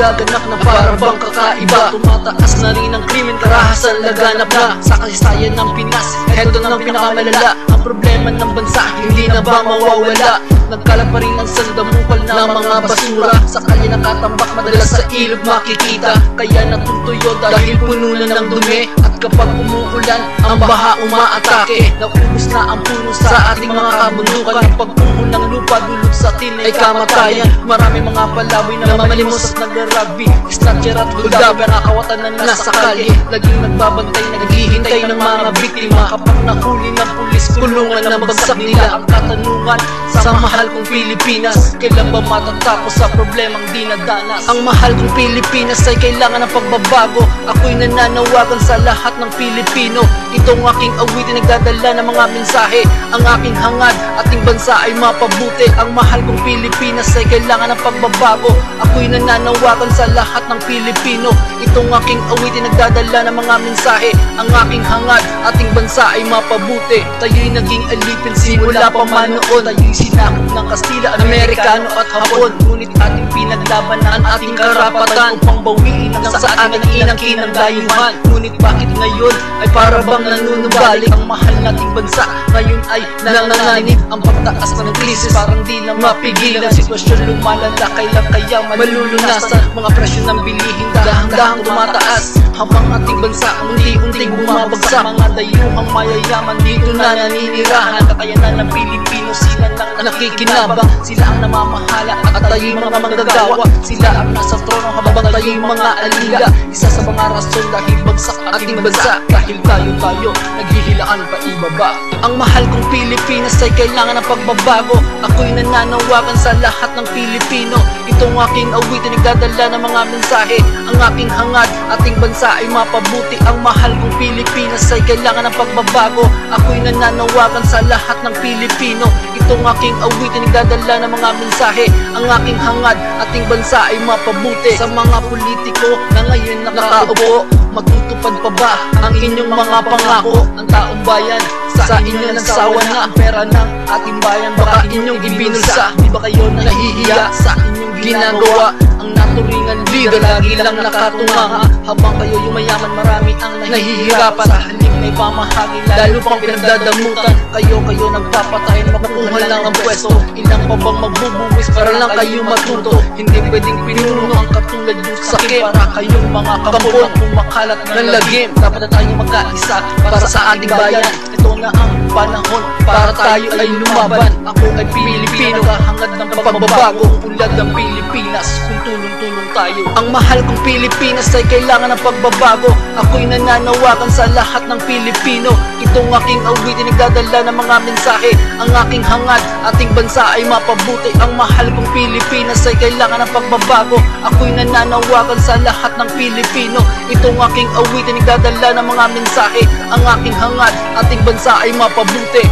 nagaganap na para bang kakaiba. Tumataas na rin ang krimen, karahasan laganap na sa kasaysayan ng Pinas. Heto ng pinakamalala, ang problema ng bansa hindi na ba mawawala? Nagkalat pa rin ang sandamukal na mga basura, sa kalye nakatambak, madalas sa ilog makikita. Kaya natutuyo dahil puno na ng dumi, at kapag umuulan ang baha umaatake. Naubos na ang puno sa ating mga kabundukan, pag puno ng lupa dulog sa atin ay kamatayan. Marami mga palaboy na mamalimos at nagra-rugby, snatcher at huldaber, nakawatan na nasa kalye. Laging nagbabantay, naghihintay ng mga biktima. Kapag nahuli ng pulis, kulungan na bagsak nila. Ang katanungan sa mahal kong Pilipinas, kailan ba matatapos sa problemang dinadanas? Ang mahal kong Pilipinas ay kailangan ng pagbabago. Ako'y nananawagan sa lahat ng Pilipino. Itong aking awitin nagdadala ng mga mensahe. Ang aking hangad, ating bansa ay mapabuti. Ang mahal kong Pilipinas ay kailangan ng pagbabago. Ako'y nananawagan sa lahat ng Pilipino. Itong aking awitin nagdadala ng mga mensahe. Ang aking hangad, ating bansa ay mapabuti. Tayo'y naging alipin simula pa man noon. Tayo'y sinakop ng Kastila, Amerikano at Hapon. Ngunit ating pinaglaban ang ating karapatan upang bawiin ang sa ating inang-kinang dayuhan. Ngunit bakit ngayon ay para bang nanunubalik? Ang mahal nating bansa ngayon ay nanganganib. Ang pagtaas ng krisis parang di na mapigilan. Sitwasyon lumalala, kailan kaya malulunasan? Mga presyo ng bilihin dahang-dahang tumataas, habang ating bansa unti-unting bumabagsak. Mga dayuhang mayayaman dito na naninirahan. Kakayanan ng Pilipino, sila lang nakikinabang. Sila ang namamahala at tayo'y mga manggagawa. Sila ang nasa trono habang tayo'y mga alila. Isa sa mga rason dahil bagsak ating bansa, dahil tayo naghihilaan pa ibaba. Ang mahal kong Pilipinas ay kailangan ng pagbabago. Ako'y nananawagan sa lahat ng Pilipino. Itong aking awitin nagdadala ng mga mensahe. Ang aking hangad, ating bansa ay mapabuti. Ang mahal kong Pilipinas ay kailangan ng pagbabago. Ako'y nananawagan sa lahat ng Pilipino. Itong aking awitin nagdadala ng mga mensahe. Ang aking hangad, ating bansa ay mapabuti. Sa mga politiko na ngayon nakaupo, matutupad pa ba ang inyong mga pangako? Ang taong bayan sa inyo nagsawa na ang pera ng ating bayan. Baka inyong ibinulsa, di ba kayo nahihiya sa inyong ginagawa? Ang naturingan leader lagi lang nakatunganga, habang kayo yung mayaman marami ang nahihirapan. Sa halip na ipamahagi lalo pang pinagdadamutan. Kayo nagpapatayin, makuha lang ang pwesto. Ilang pa bang magbubuwis para lang kayo matuto? Hindi pwedeng pinuno ang katulad yung sakit. Para kayong mga kampon kumakalat ng lagim. Dapat na tayo magkaisa para sa ating bayan. Ito na ang panahon para tayo ay lumaban. Ako ay Pilipino, kahangad ng pagbabago. Ulad ng Pilipinas, kung tulong-tulong tayo. Ang mahal kong Pilipinas ay kailangan ng pagbabago. Ako'y nananawagan sa lahat ng Pilipino. Itong aking awitin nagdadala ng mga mensahe. Ang aking hangad, ating bansa ay mapabuti. Ang mahal kong Pilipinas ay kailangan ng pagbabago. Ako'y nananawagan sa lahat ng Pilipino. Itong aking awitin nagdadala ng mga mensahe. Ang aking hangad, ating bansa ay mapabuti.